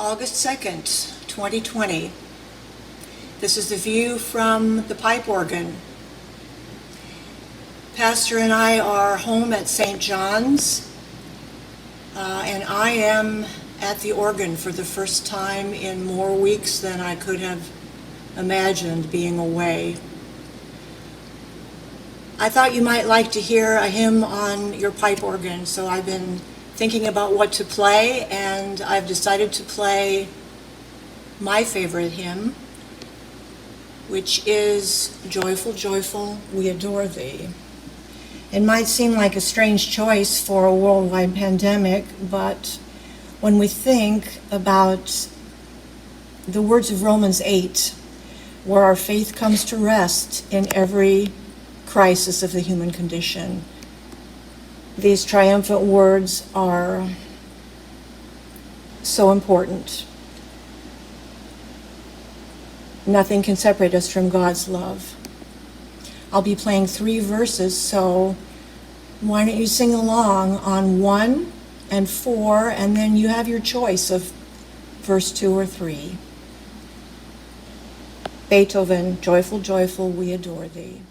August 2nd, 2020. This is the view from the pipe organ. Pastor and I are home at St. John's, and I am at the organ for the first time in more weeks than I could have imagined being away. I thought you might like to hear a hymn on your pipe organ, so I've been thinking about what to play, and I've decided to play my favorite hymn, which is Joyful, Joyful, We Adore Thee. It might seem like a strange choice for a worldwide pandemic, but when we think about the words of Romans 8, where our faith comes to rest in every crisis of the human condition, these triumphant words are so important. Nothing can separate us from God's love. I'll be playing 3 verses, so why don't you sing along on 1 and 4, and then you have your choice of verse 2 or 3. Beethoven, Joyful, Joyful, We Adore Thee.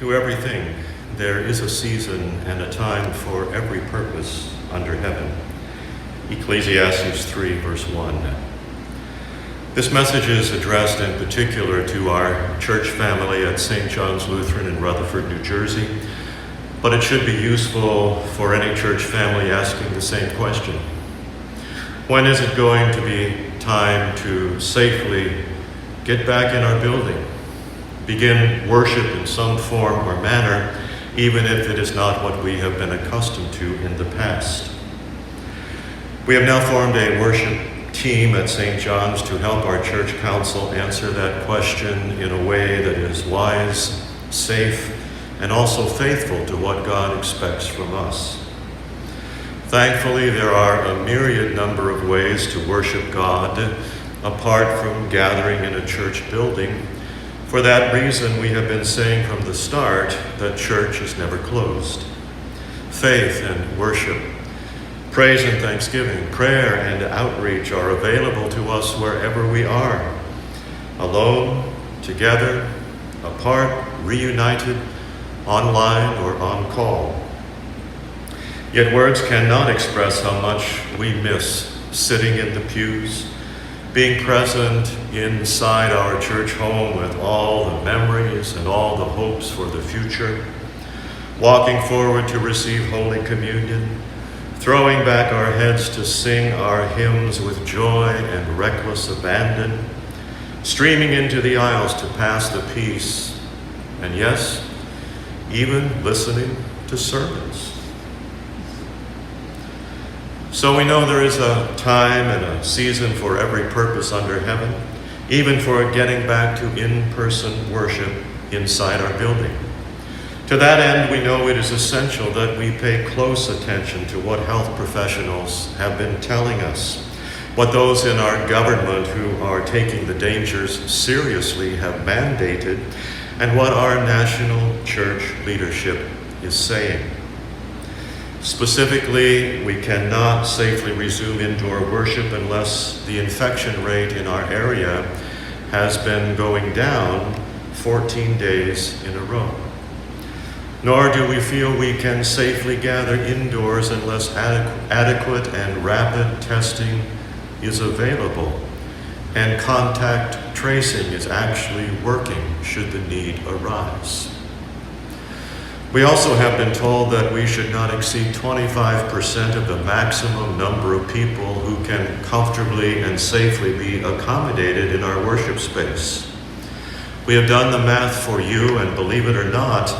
To everything, there is a season and a time for every purpose under heaven. Ecclesiastes 3, verse 1. This message is addressed in particular to our church family at St. John's Lutheran in Rutherford, New Jersey, but it should be useful for any church family asking the same question. When is it going to be time to safely get back in our building? Begin worship in some form or manner, even if it is not what we have been accustomed to in the past. We have now formed a worship team at St. John's to help our church council answer that question in a way that is wise, safe, and also faithful to what God expects from us. Thankfully, there are a myriad number of ways to worship God apart from gathering in a church building. For that reason, we have been saying from the start that church is never closed. Faith and worship, praise and thanksgiving, prayer and outreach are available to us wherever we are, alone, together, apart, reunited, online, or on call. Yet words cannot express how much we miss sitting in the pews, being present inside our church home with all the memories and all the hopes for the future, walking forward to receive Holy Communion, throwing back our heads to sing our hymns with joy and reckless abandon, streaming into the aisles to pass the peace, and yes, even listening to sermons. So we know there is a time and a season for every purpose under heaven, even for getting back to in-person worship inside our building. To that end, we know it is essential that we pay close attention to what health professionals have been telling us, what those in our government who are taking the dangers seriously have mandated, and what our national church leadership is saying. Specifically, we cannot safely resume indoor worship unless the infection rate in our area has been going down 14 days in a row. Nor do we feel we can safely gather indoors unless adequate and rapid testing is available and contact tracing is actually working should the need arise. We also have been told that we should not exceed 25% of the maximum number of people who can comfortably and safely be accommodated in our worship space. We have done the math for you, and believe it or not,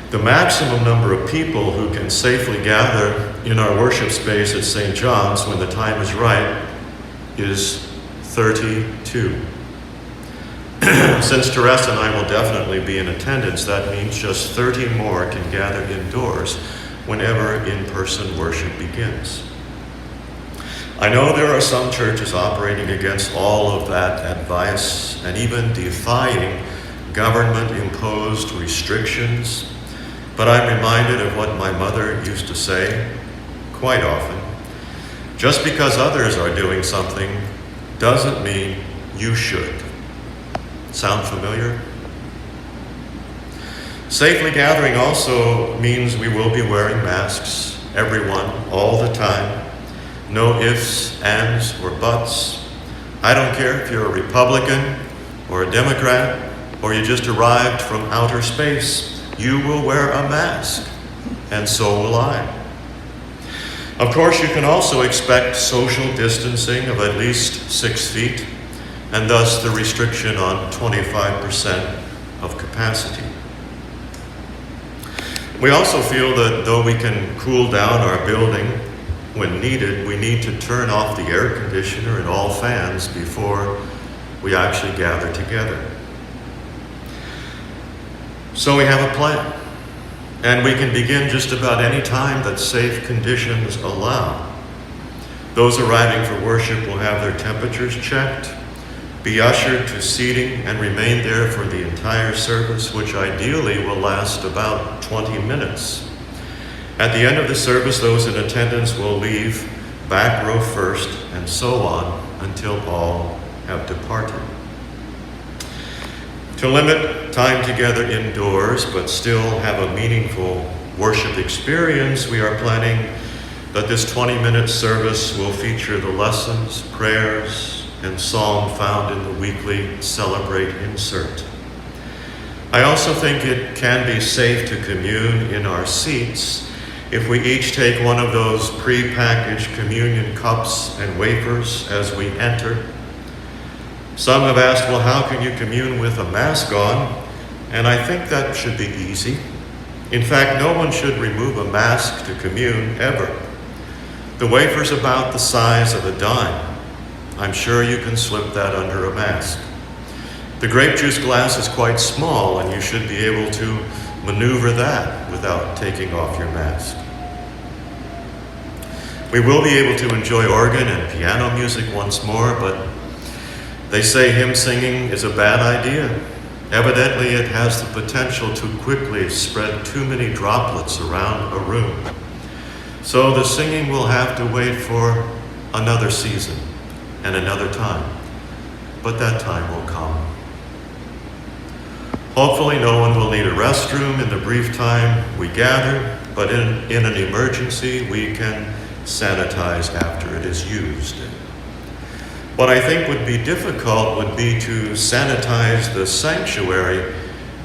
the maximum number of people who can safely gather in our worship space at St. John's when the time is right is 32. Since Teresa and I will definitely be in attendance, that means just 30 more can gather indoors whenever in-person worship begins. I know there are some churches operating against all of that advice and even defying government-imposed restrictions, but I'm reminded of what my mother used to say quite often. Just because others are doing something doesn't mean you should. Sound familiar? Safely gathering also means we will be wearing masks, everyone, all the time. No ifs, ands, or buts. I don't care if you're a Republican or a Democrat or you just arrived from outer space. You will wear a mask, and so will I. Of course, you can also expect social distancing of at least 6 feet, and thus the restriction on 25% of capacity. We also feel that though we can cool down our building when needed, we need to turn off the air conditioner and all fans before we actually gather together. So we have a plan, and we can begin just about any time that safe conditions allow. Those arriving for worship will have their temperatures checked, be ushered to seating, and remain there for the entire service, which ideally will last about 20 minutes. At the end of the service, those in attendance will leave back row first, and so on until all have departed. To limit time together indoors but still have a meaningful worship experience, we are planning that this 20-minute service will feature the lessons, prayers, and psalm found in the weekly Celebrate insert. I also think it can be safe to commune in our seats if we each take one of those pre-packaged communion cups and wafers as we enter. Some have asked, well, how can you commune with a mask on? And I think that should be easy. In fact, no one should remove a mask to commune ever. The wafer's about the size of a dime. I'm sure you can slip that under a mask. The grape juice glass is quite small, and you should be able to maneuver that without taking off your mask. We will be able to enjoy organ and piano music once more, but they say hymn singing is a bad idea. Evidently, it has the potential to quickly spread too many droplets around a room. So the singing will have to wait for another season and another time, but that time will come. Hopefully no one will need a restroom in the brief time we gather, but in an emergency, we can sanitize after it is used. What I think would be difficult would be to sanitize the sanctuary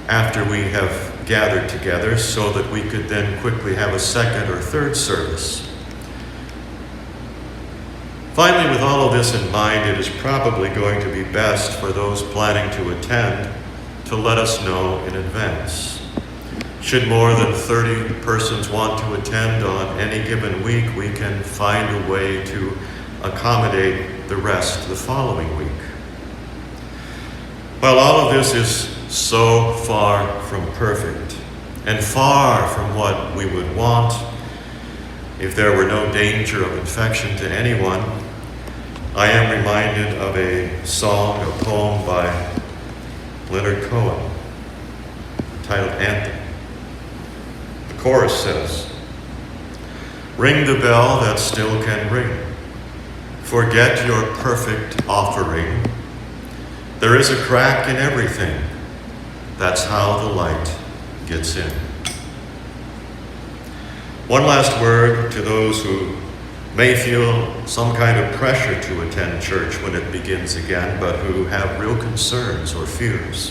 after we have gathered together so that we could then quickly have a second or third service. Finally, with all of this in mind, it is probably going to be best for those planning to attend to let us know in advance. Should more than 30 persons want to attend on any given week, we can find a way to accommodate the rest the following week. While all of this is so far from perfect and far from what we would want if there were no danger of infection to anyone, I am reminded of a song, a poem by Leonard Cohen, titled Anthem. The chorus says, "Ring the bell that still can ring. Forget your perfect offering. There is a crack in everything. That's how the light gets in." One last word to those who may feel some kind of pressure to attend church when it begins again, but who have real concerns or fears.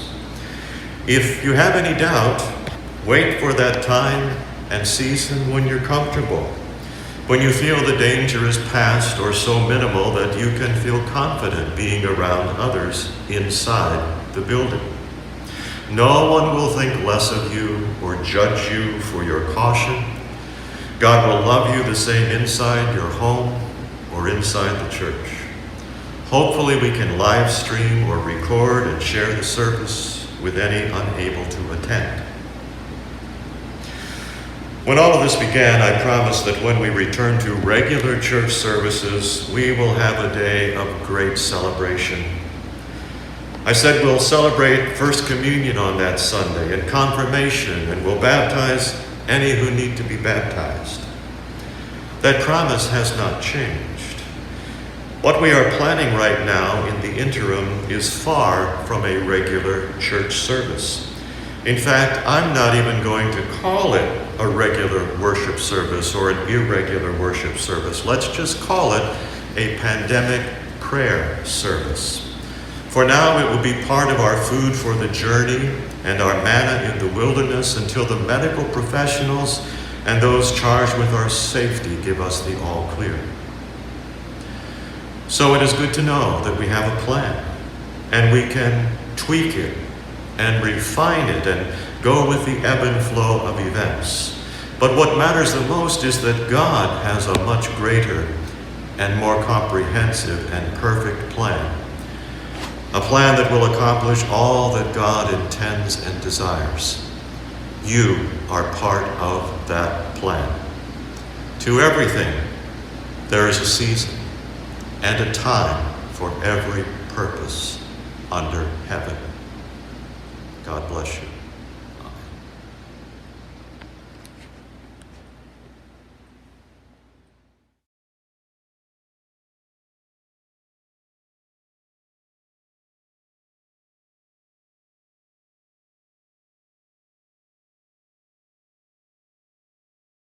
If you have any doubt, wait for that time and season when you're comfortable, when you feel the danger is past or so minimal that you can feel confident being around others inside the building. No one will think less of you or judge you for your caution. God will love you the same inside your home or inside the church. Hopefully we can live stream or record and share the service with any unable to attend. When all of this began, I promised that when we return to regular church services, we will have a day of great celebration. I said we'll celebrate First Communion on that Sunday and confirmation, and we'll baptize any who need to be baptized. That promise has not changed. What we are planning right now in the interim is far from a regular church service. In fact, I'm not even going to call it a regular worship service or an irregular worship service. Let's just call it a pandemic prayer service. For now, it will be part of our food for the journey and our manna in the wilderness until the medical professionals and those charged with our safety give us the all clear. So it is good to know that we have a plan, and we can tweak it and refine it and go with the ebb and flow of events. But what matters the most is that God has a much greater and more comprehensive and perfect plan. A plan that will accomplish all that God intends and desires. You are part of that plan. To everything, there is a season and a time for every purpose under heaven. God bless you.